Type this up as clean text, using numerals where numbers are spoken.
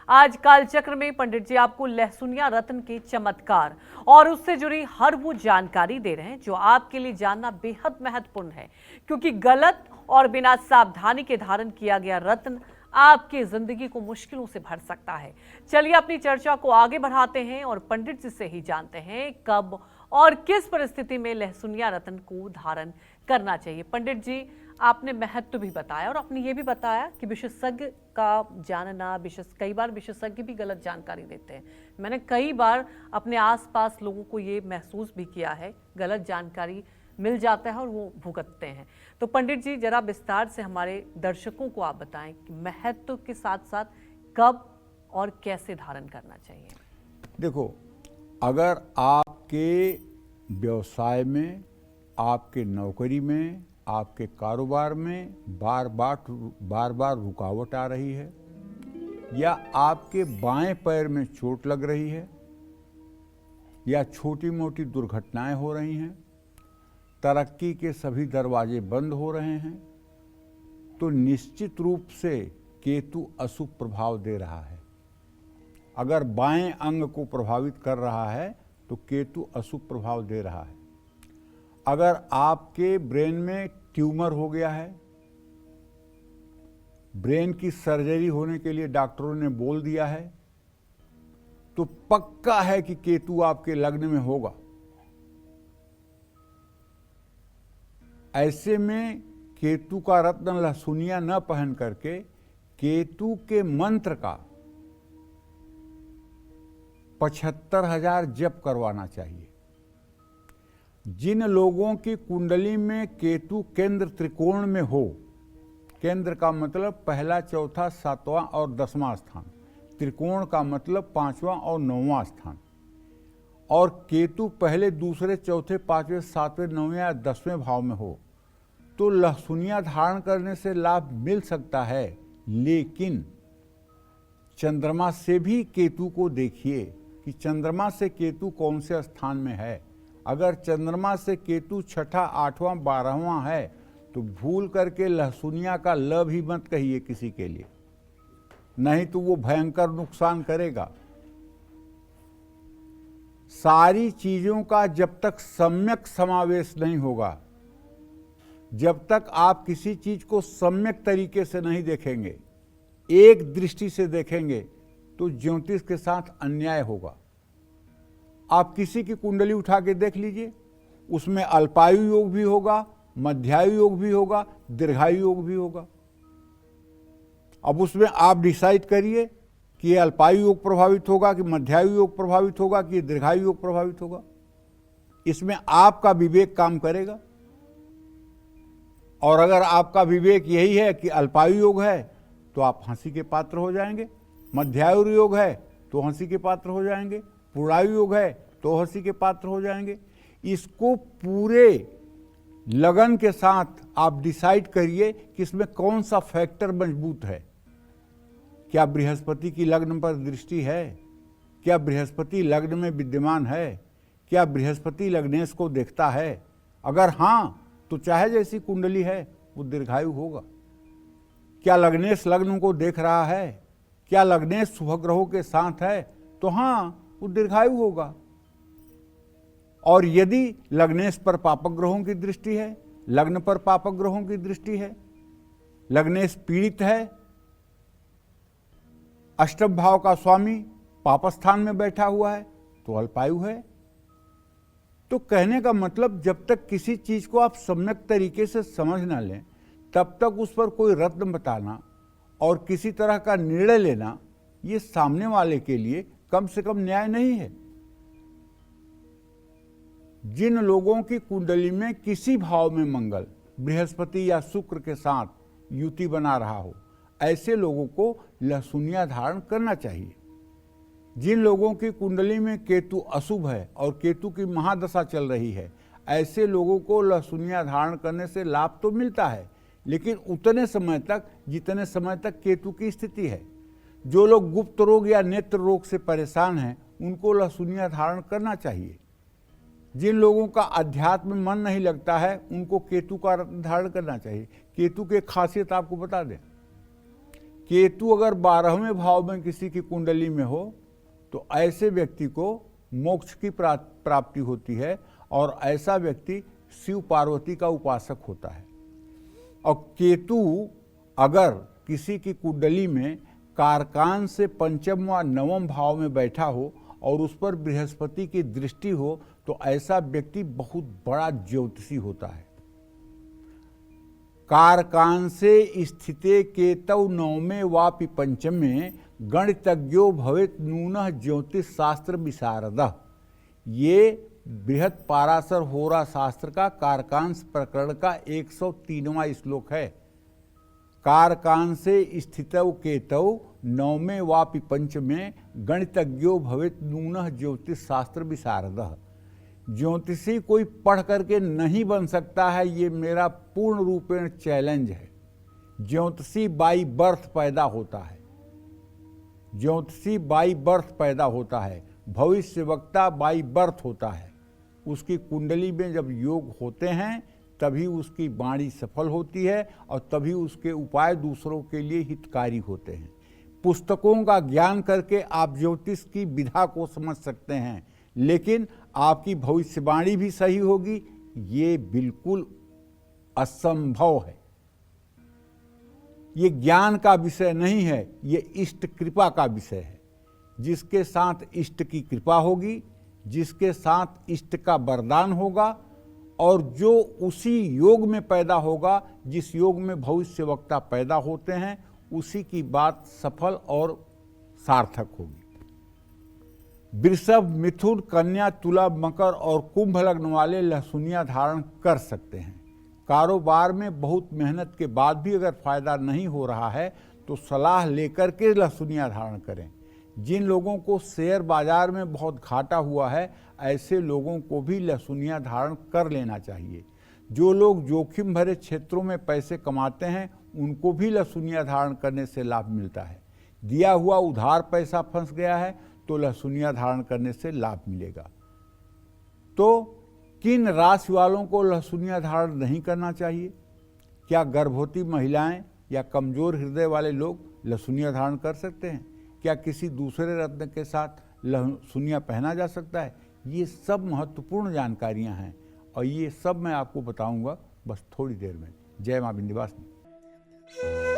आज कालचक्र में पंडित जी आपको लहसुनिया रत्न के चमत्कार और उससे जुड़ी हर वो जानकारी दे रहे हैं जो आपके लिए जानना बेहद महत्वपूर्ण है, क्योंकि गलत और बिना सावधानी के धारण किया गया रत्न आपकी जिंदगी को मुश्किलों से भर सकता है। चलिए अपनी चर्चा को आगे बढ़ाते हैं और पंडित जी से ही जानते हैं कब और किस परिस्थिति में लहसुनिया रत्न को धारण करना चाहिए। पंडित जी, आपने महत्व भी बताया और आपने ये भी बताया कि विशेषज्ञ का जानना, कई बार विशेषज्ञ भी गलत जानकारी देते हैं। मैंने कई बार अपने आसपास लोगों को ये महसूस भी किया है, गलत जानकारी मिल जाता है और वो भुगतते हैं। तो पंडित जी, जरा विस्तार से हमारे दर्शकों को आप बताएं कि महत्व के साथ साथ कब और कैसे धारण करना चाहिए। देखो, अगर आपके व्यवसाय में, आपके नौकरी में, आपके कारोबार में बार बार रुकावट आ रही है, या आपके बाएं पैर में चोट लग रही है, या छोटी मोटी दुर्घटनाएं हो रही हैं, तरक्की के सभी दरवाजे बंद हो रहे हैं, तो निश्चित रूप से केतु अशुभ प्रभाव दे रहा है। अगर बाएं अंग को प्रभावित कर रहा है तो केतु अशुभ प्रभाव दे रहा है। अगर आपके ब्रेन में ट्यूमर हो गया है, ब्रेन की सर्जरी होने के लिए डॉक्टरों ने बोल दिया है, तो पक्का है कि केतु आपके लग्न में होगा। ऐसे में केतु का रत्न लहसुनिया न पहन करके केतु के मंत्र का 75,000 जप करवाना चाहिए। जिन लोगों की कुंडली में केतु केंद्र त्रिकोण में हो, केंद्र का मतलब पहला, चौथा, सातवां और 10वां स्थान, त्रिकोण का मतलब 5वां और 9वां स्थान, और केतु पहले, दूसरे, चौथे, 5वें, 7वें, 9वें या 10वें भाव में हो, तो लहसुनिया धारण करने से लाभ मिल सकता है। लेकिन चंद्रमा से भी केतु को देखिए कि चंद्रमा से केतु कौन से स्थान में है। अगर चंद्रमा से केतु 6ठा, 8वां, 12वां है तो भूल करके लहसुनिया का ल भी मत कहिए किसी के लिए, नहीं तो वो भयंकर नुकसान करेगा। सारी चीजों का जब तक सम्यक समावेश नहीं होगा, जब तक आप किसी चीज को सम्यक तरीके से नहीं देखेंगे, एक दृष्टि से देखेंगे, तो ज्योतिष के साथ अन्याय होगा। आप किसी की कुंडली उठा के देख लीजिए, उसमें अल्पायु योग भी होगा, मध्यायु योग भी होगा, दीर्घायु योग भी होगा। अब उसमें आप डिसाइड करिए कि ये अल्पायु योग प्रभावित होगा, कि मध्यायु योग प्रभावित होगा, कि दीर्घायु योग प्रभावित होगा। इसमें आपका विवेक काम करेगा। और अगर आपका विवेक यही है कि अल्पायु योग है तो आप हंसी के पात्र हो जाएंगे, मध्यायु योग है तो हंसी के पात्र हो जाएंगे, पूर्णायु योग है तो हंसी के पात्र हो जाएंगे। इसको पूरे लगन के साथ आप डिसाइड करिए कि इसमें कौन सा फैक्टर मजबूत है। क्या बृहस्पति की लग्न पर दृष्टि है? क्या बृहस्पति लग्न में विद्यमान है? क्या बृहस्पति लग्नेश को देखता है? अगर हाँ, तो चाहे जैसी कुंडली है वो दीर्घायु होगा। क्या लग्नेश लग्न को देख रहा है? क्या लग्नेश शुभ ग्रहों के साथ है? तो हाँ, वो दीर्घायु होगा। और यदि लग्नेश पर पापक ग्रहों की दृष्टि है, लग्न पर पापक ग्रहों की दृष्टि है, लग्नेश पीड़ित है, अष्टम भाव का स्वामी पापस्थान में बैठा हुआ है, तो अल्पायु है। तो कहने का मतलब, जब तक किसी चीज को आप सम्यक तरीके से समझ ना लें, तब तक उस पर कोई रत्न बताना और किसी तरह का निर्णय लेना, ये सामने वाले के लिए कम से कम न्याय नहीं है। जिन लोगों की कुंडली में किसी भाव में मंगल बृहस्पति या शुक्र के साथ युति बना रहा हो, ऐसे लोगों को लहसुनिया धारण करना चाहिए। जिन लोगों की कुंडली में केतु अशुभ है और केतु की महादशा चल रही है, ऐसे लोगों को लहसुनिया धारण करने से लाभ तो मिलता है, लेकिन उतने समय तक जितने समय तक केतु की स्थिति है। जो लोग गुप्त रोग या नेत्र रोग से परेशान हैं, उनको लहसुनिया धारण करना चाहिए। जिन लोगों का अध्यात्म में मन नहीं लगता है, उनको केतु का रत्न धारण करना चाहिए। केतु की खासियत आपको बता दें, केतु अगर 12वें भाव में किसी की कुंडली में हो तो ऐसे व्यक्ति को मोक्ष की प्राप्ति होती है और ऐसा व्यक्ति शिव पार्वती का उपासक होता है। और केतु अगर किसी की कुंडली में कारकान से 5वें व 9वें भाव में बैठा हो और उस पर बृहस्पति की दृष्टि हो तो ऐसा व्यक्ति बहुत बड़ा ज्योतिषी होता है। कारकान से स्थिते केतौ 9वें वापि 5वें गणितज्ञो भवेत नूनः ज्योतिष शास्त्र विशारदः। ये बृहत पाराशर होरा शास्त्र का कारकांश प्रकरण का 103वां श्लोक है। कारकान से स्थितौ केतौ 9वें वापि 5वें गणितज्ञो भवेत नूनः ज्योतिष शास्त्र विशारदः। ज्योतिषी कोई पढ़ करके नहीं बन सकता है, ये मेरा पूर्ण रूपेण चैलेंज है। ज्योतिषी बाई बर्थ पैदा होता है, ज्योतिषी बाई बर्थ पैदा होता है, भविष्यवक्ता बाई बर्थ होता है। उसकी कुंडली में जब योग होते हैं तभी उसकी वाणी सफल होती है और तभी उसके उपाय दूसरों के लिए हितकारी होते हैं। पुस्तकों का ज्ञान करके आप ज्योतिष की विधा को समझ सकते हैं, लेकिन आपकी भविष्यवाणी भी सही होगी, ये बिल्कुल असंभव है। ये ज्ञान का विषय नहीं है, ये इष्ट कृपा का विषय है। जिसके साथ इष्ट की कृपा होगी, जिसके साथ इष्ट का वरदान होगा और जो उसी योग में पैदा होगा जिस योग में भविष्यवक्ता पैदा होते हैं, उसी की बात सफल और सार्थक होगी। वृषभ, मिथुन, कन्या, तुला, मकर और कुंभ लग्न वाले लहसुनिया धारण कर सकते हैं। कारोबार में बहुत मेहनत के बाद भी अगर फायदा नहीं हो रहा है तो सलाह लेकर के लहसुनिया धारण करें। जिन लोगों को शेयर बाजार में बहुत घाटा हुआ है, ऐसे लोगों को भी लहसुनिया धारण कर लेना चाहिए। जो लोग जोखिम भरे क्षेत्रों में पैसे कमाते हैं, उनको भी लहसुनिया धारण करने से लाभ मिलता है। दिया हुआ उधार पैसा फंस गया है तो लहसुनिया धारण करने से लाभ मिलेगा। तो किन राशि वालों को लहसुनिया धारण नहीं करना चाहिए? क्या गर्भवती महिलाएं या कमजोर हृदय वाले लोग लहसुनिया धारण कर सकते हैं? क्या किसी दूसरे रत्न के साथ लहसुनिया पहना जा सकता है? ये सब महत्वपूर्ण जानकारियां हैं और ये सब मैं आपको बताऊंगा बस थोड़ी देर में। जय मां विंध्यवासिनी।